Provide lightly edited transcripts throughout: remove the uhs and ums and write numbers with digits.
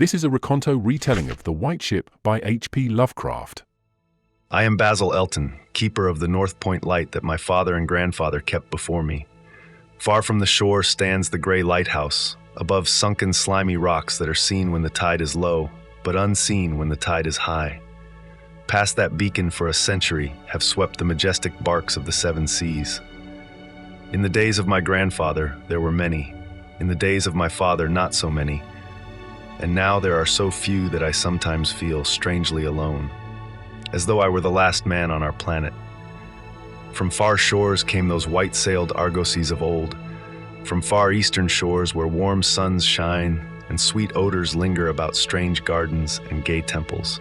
This is a Rekonto retelling of The White Ship by H.P. Lovecraft. I am Basil Elton, keeper of the North Point light that my father and grandfather kept before me. Far from the shore stands the gray lighthouse, above sunken slimy rocks that are seen when the tide is low, but unseen when the tide is high. Past that beacon for a century have swept the majestic barks of the seven seas. In the days of my grandfather, there were many. In the days of my father, not so many. And now there are so few that I sometimes feel strangely alone, as though I were the last man on our planet. From far shores came those white-sailed argosies of old, from far eastern shores where warm suns shine and sweet odors linger about strange gardens and gay temples.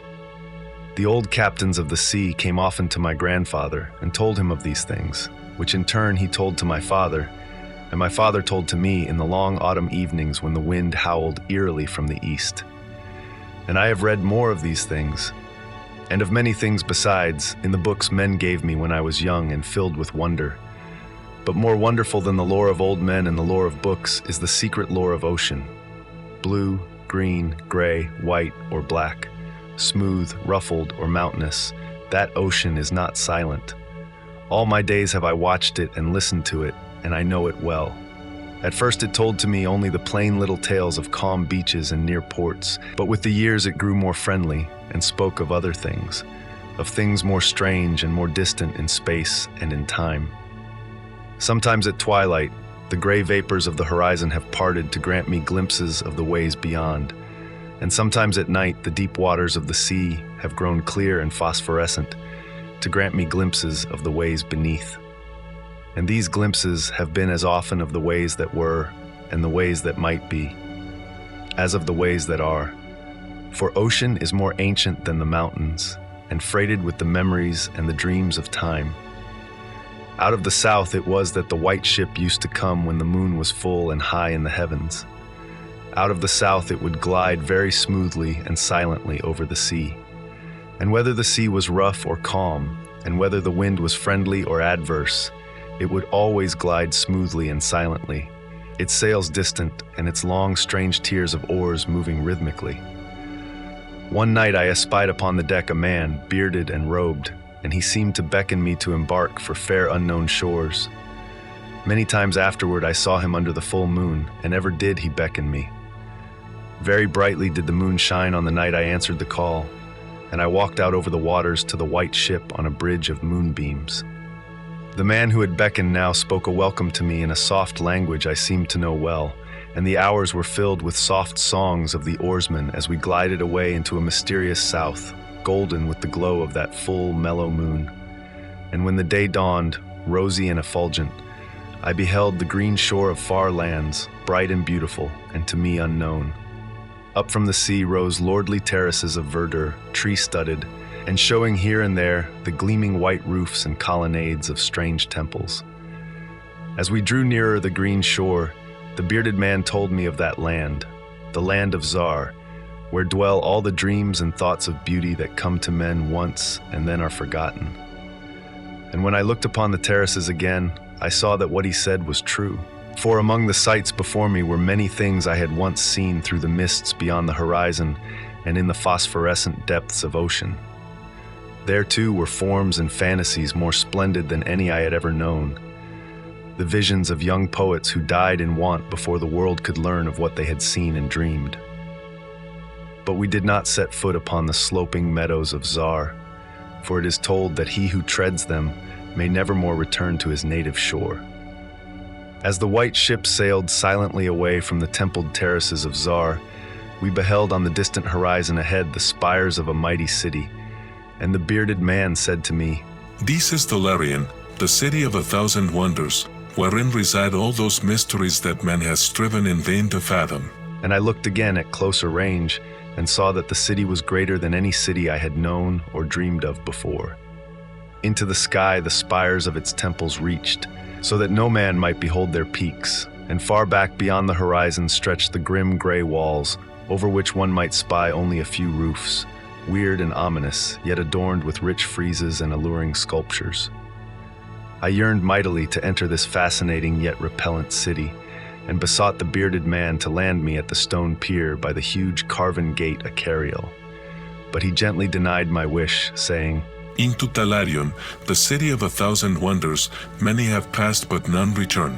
The old captains of the sea came often to my grandfather and told him of these things, which in turn he told to my father, and my father told to me in the long autumn evenings when the wind howled eerily from the east. And I have read more of these things, and of many things besides, in the books men gave me when I was young and filled with wonder. But more wonderful than the lore of old men and the lore of books is the secret lore of ocean. Blue, green, gray, white, or black, smooth, ruffled, or mountainous, that ocean is not silent. All my days have I watched it and listened to it, and I know it well. At first it told to me only the plain little tales of calm beaches and near ports, but with the years it grew more friendly and spoke of other things, of things more strange and more distant in space and in time. Sometimes at twilight, the gray vapors of the horizon have parted to grant me glimpses of the ways beyond, and sometimes at night the deep waters of the sea have grown clear and phosphorescent to grant me glimpses of the ways beneath. And these glimpses have been as often of the ways that were and the ways that might be, as of the ways that are. For ocean is more ancient than the mountains, and freighted with the memories and the dreams of time. Out of the south it was that the white ship used to come when the moon was full and high in the heavens. Out of the south it would glide very smoothly and silently over the sea. And whether the sea was rough or calm, and whether the wind was friendly or adverse, it would always glide smoothly and silently, its sails distant and its long, strange tiers of oars moving rhythmically. One night I espied upon the deck a man, bearded and robed, and he seemed to beckon me to embark for fair unknown shores. Many times afterward I saw him under the full moon, and ever did he beckon me. Very brightly did the moon shine on the night I answered the call, and I walked out over the waters to the white ship on a bridge of moonbeams. The man who had beckoned now spoke a welcome to me in a soft language I seemed to know well, and the hours were filled with soft songs of the oarsmen as we glided away into a mysterious south, golden with the glow of that full, mellow moon. And when the day dawned, rosy and effulgent, I beheld the green shore of far lands, bright and beautiful, and to me unknown. Up from the sea rose lordly terraces of verdure, tree-studded, and showing here and there the gleaming white roofs and colonnades of strange temples. As we drew nearer the green shore, the bearded man told me of that land, the land of Zar, where dwell all the dreams and thoughts of beauty that come to men once and then are forgotten. And when I looked upon the terraces again, I saw that what he said was true. For among the sights before me were many things I had once seen through the mists beyond the horizon and in the phosphorescent depths of ocean. There too were forms and fantasies more splendid than any I had ever known. The visions of young poets who died in want before the world could learn of what they had seen and dreamed. But we did not set foot upon the sloping meadows of Zar, for it is told that he who treads them may never more return to his native shore. As the white ship sailed silently away from the templed terraces of Zar, we beheld on the distant horizon ahead the spires of a mighty city, and the bearded man said to me, "This is Tolarian, the city of 1,000 wonders, wherein reside all those mysteries that man has striven in vain to fathom." And I looked again at closer range and saw that the city was greater than any city I had known or dreamed of before. Into the sky the spires of its temples reached, so that no man might behold their peaks, and far back beyond the horizon stretched the grim gray walls, over which one might spy only a few roofs, weird and ominous, yet adorned with rich friezes and alluring sculptures. I yearned mightily to enter this fascinating yet repellent city, and besought the bearded man to land me at the stone pier by the huge carven gate Acariel. But he gently denied my wish, saying, Into Talarion, the city of 1,000 wonders, many have passed but none returned.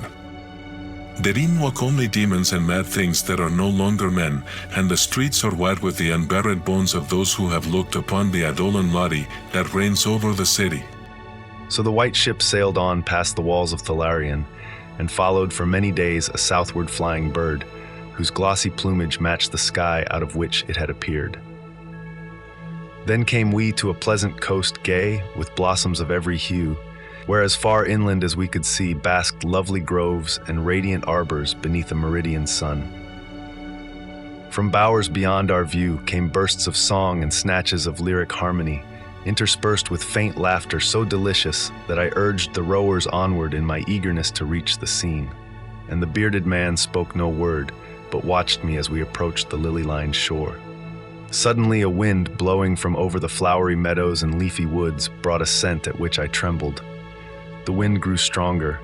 Therein walk only demons and mad things that are no longer men, and the streets are white with the unburied bones of those who have looked upon the Eidolon Lodi that reigns over the city. So the white ship sailed on past the walls of Thalarion, and followed for many days a southward flying bird, whose glossy plumage matched the sky out of which it had appeared. Then came we to a pleasant coast gay with blossoms of every hue, where as far inland as we could see basked lovely groves and radiant arbors beneath a meridian sun. From bowers beyond our view came bursts of song and snatches of lyric harmony, interspersed with faint laughter so delicious that I urged the rowers onward in my eagerness to reach the scene. And the bearded man spoke no word, but watched me as we approached the lily-lined shore. Suddenly a wind blowing from over the flowery meadows and leafy woods brought a scent at which I trembled. The wind grew stronger,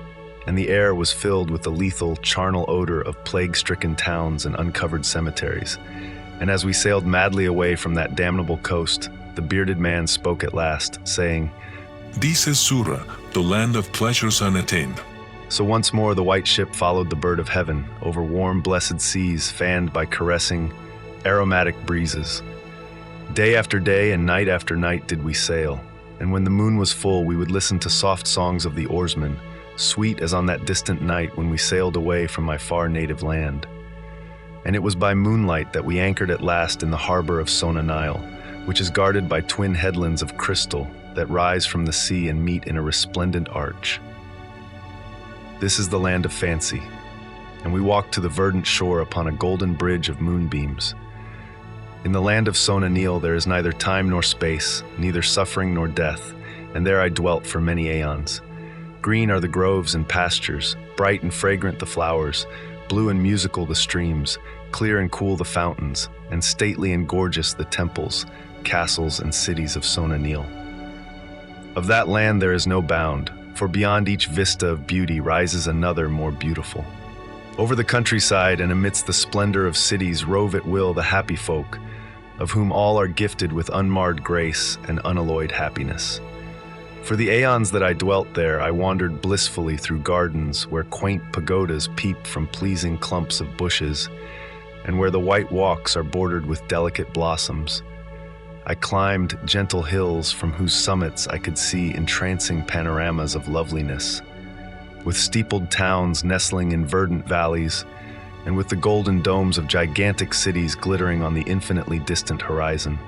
and the air was filled with the lethal, charnel odor of plague-stricken towns and uncovered cemeteries. And as we sailed madly away from that damnable coast, the bearded man spoke at last, saying, This is Sura, the land of pleasures unattained. So once more the white ship followed the bird of heaven over warm, blessed seas fanned by caressing, aromatic breezes. Day after day and night after night did we sail, and when the moon was full we would listen to soft songs of the oarsmen, sweet as on that distant night when we sailed away from my far native land. And it was by moonlight that we anchored at last in the harbor of Sona Nile, which is guarded by twin headlands of crystal that rise from the sea and meet in a resplendent arch. This is the land of fancy, and we walked to the verdant shore upon a golden bridge of moonbeams. In the land of Sona Nile there is neither time nor space, neither suffering nor death, and there I dwelt for many aeons. Green are the groves and pastures, bright and fragrant the flowers, blue and musical the streams, clear and cool the fountains, and stately and gorgeous the temples, castles, and cities of Sona Nile. Of that land there is no bound, for beyond each vista of beauty rises another more beautiful. Over the countryside and amidst the splendor of cities rove at will the happy folk, of whom all are gifted with unmarred grace and unalloyed happiness. For the aeons that I dwelt there, I wandered blissfully through gardens where quaint pagodas peep from pleasing clumps of bushes, and where the white walks are bordered with delicate blossoms. I climbed gentle hills from whose summits I could see entrancing panoramas of loveliness, with steepled towns nestling in verdant valleys, and with the golden domes of gigantic cities glittering on the infinitely distant horizon.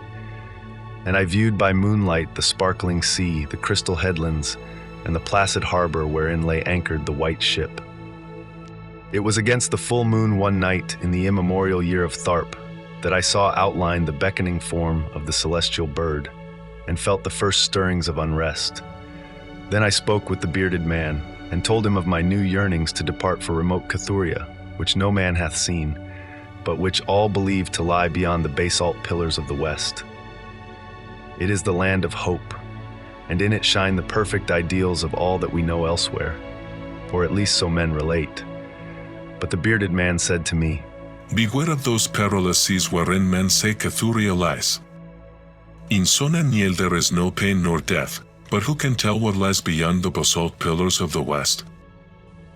And I viewed by moonlight the sparkling sea, the crystal headlands, and the placid harbor wherein lay anchored the white ship. It was against the full moon one night in the immemorial year of Tharp that I saw outlined the beckoning form of the celestial bird, and felt the first stirrings of unrest. Then I spoke with the bearded man, and told him of my new yearnings to depart for remote Cathuria, which no man hath seen, but which all believe to lie beyond the basalt pillars of the west. It is the land of hope, and in it shine the perfect ideals of all that we know elsewhere, or at least so men relate. But the bearded man said to me, Beware of those perilous seas wherein men say Cathuria lies. In Sona Nile there is no pain nor death, but who can tell what lies beyond the basalt pillars of the west?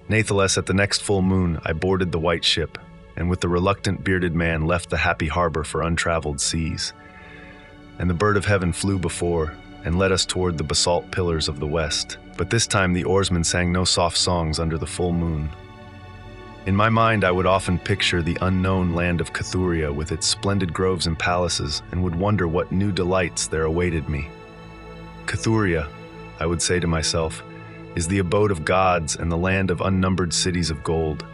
Natheless, at the next full moon, I boarded the white ship, and with the reluctant bearded man left the happy harbor for untraveled seas. And the bird of heaven flew before, and led us toward the basalt pillars of the west. But this time the oarsmen sang no soft songs under the full moon. In my mind I would often picture the unknown land of Cathuria with its splendid groves and palaces, and would wonder what new delights there awaited me. Cathuria, I would say to myself, is the abode of gods and the land of unnumbered cities of gold.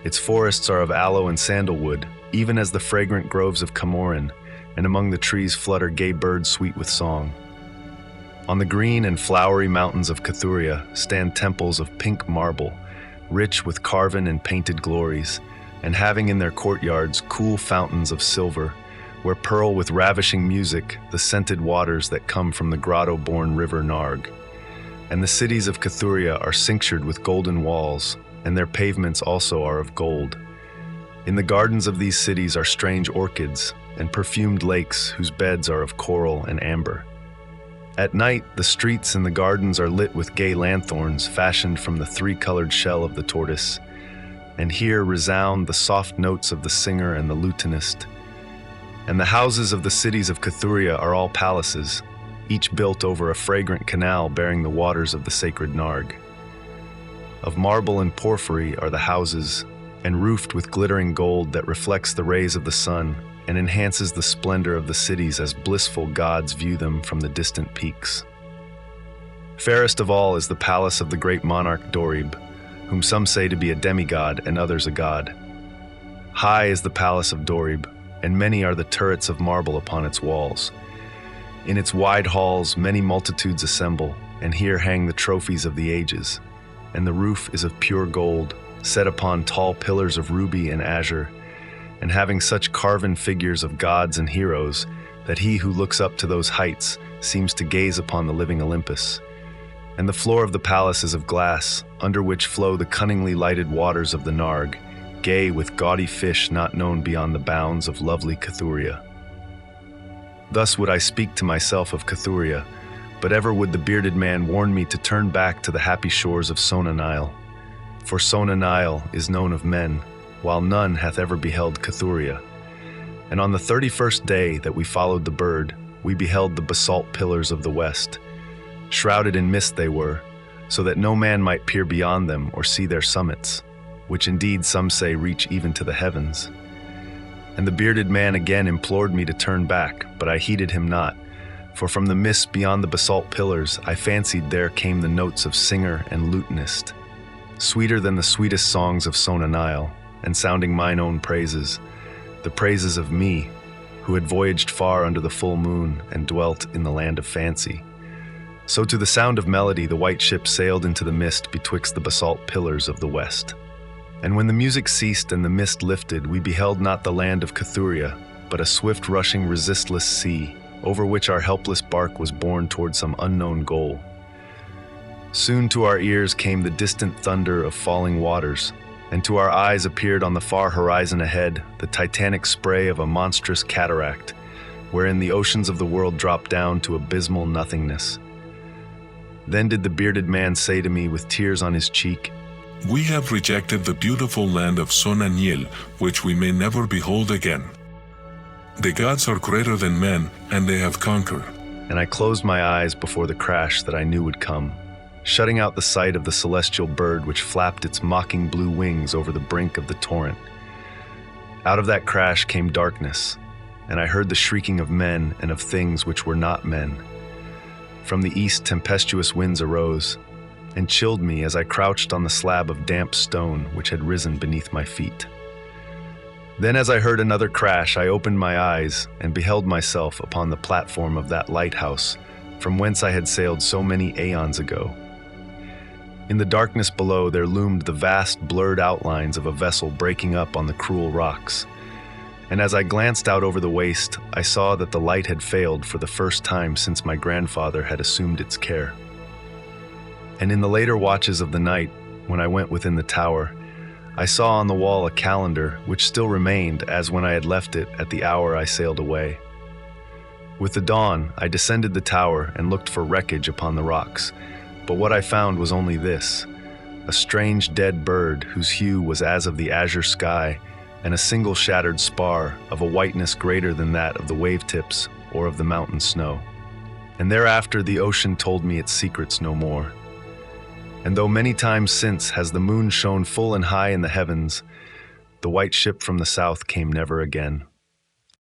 Its forests are of aloe and sandalwood, even as the fragrant groves of Camorin, and among the trees flutter gay birds sweet with song. On the green and flowery mountains of Cathuria stand temples of pink marble, rich with carven and painted glories, and having in their courtyards cool fountains of silver, where purl with ravishing music the scented waters that come from the grotto-born river Narg. And the cities of Cathuria are cinctured with golden walls, and their pavements also are of gold. In the gardens of these cities are strange orchids and perfumed lakes whose beds are of coral and amber. At night, the streets and the gardens are lit with gay lanthorns fashioned from the three-colored shell of the tortoise, and here resound the soft notes of the singer and the lutenist. And the houses of the cities of Cathuria are all palaces, each built over a fragrant canal bearing the waters of the sacred Narg. Of marble and porphyry are the houses, and roofed with glittering gold that reflects the rays of the sun and enhances the splendor of the cities as blissful gods view them from the distant peaks. Fairest of all is the palace of the great monarch Dorib, whom some say to be a demigod and others a god. High is the palace of Dorib, and many are the turrets of marble upon its walls. In its wide halls many multitudes assemble, and here hang the trophies of the ages, and the roof is of pure gold, set upon tall pillars of ruby and azure, and having such carven figures of gods and heroes that he who looks up to those heights seems to gaze upon the living Olympus. And the floor of the palace is of glass, under which flow the cunningly lighted waters of the Narg, gay with gaudy fish not known beyond the bounds of lovely Cathuria. Thus would I speak to myself of Cathuria, but ever would the bearded man warn me to turn back to the happy shores of Sona Nile. For Sona Nile is known of men, while none hath ever beheld Cathuria. And on the 31st day that we followed the bird, we beheld the basalt pillars of the west. Shrouded in mist they were, so that no man might peer beyond them or see their summits, which indeed some say reach even to the heavens. And the bearded man again implored me to turn back, but I heeded him not, for from the mist beyond the basalt pillars I fancied there came the notes of singer and lutenist, sweeter than the sweetest songs of Sona Nile, and sounding mine own praises, the praises of me, who had voyaged far under the full moon and dwelt in the land of fancy. So to the sound of melody the white ship sailed into the mist betwixt the basalt pillars of the west. And when the music ceased and the mist lifted, we beheld not the land of Cathuria, but a swift rushing resistless sea, over which our helpless bark was borne toward some unknown goal. Soon to our ears came the distant thunder of falling waters, and to our eyes appeared on the far horizon ahead the titanic spray of a monstrous cataract, wherein the oceans of the world dropped down to abysmal nothingness. Then did the bearded man say to me with tears on his cheek, "We have rejected the beautiful land of Sonaniel, which we may never behold again. The gods are greater than men, and they have conquered." And I closed my eyes before the crash that I knew would come, shutting out the sight of the celestial bird which flapped its mocking blue wings over the brink of the torrent. Out of that crash came darkness, and I heard the shrieking of men and of things which were not men. From the east tempestuous winds arose, and chilled me as I crouched on the slab of damp stone which had risen beneath my feet. Then as I heard another crash, I opened my eyes and beheld myself upon the platform of that lighthouse, from whence I had sailed so many aeons ago. In the darkness below there loomed the vast blurred outlines of a vessel breaking up on the cruel rocks. And as I glanced out over the waste, I saw that the light had failed for the first time since my grandfather had assumed its care. And in the later watches of the night, when I went within the tower, I saw on the wall a calendar which still remained as when I had left it at the hour I sailed away. With the dawn, I descended the tower and looked for wreckage upon the rocks, but what I found was only this: a strange dead bird whose hue was as of the azure sky, and a single shattered spar of a whiteness greater than that of the wave tips or of the mountain snow. And thereafter the ocean told me its secrets no more. And though many times since has the moon shone full and high in the heavens, the white ship from the south came never again.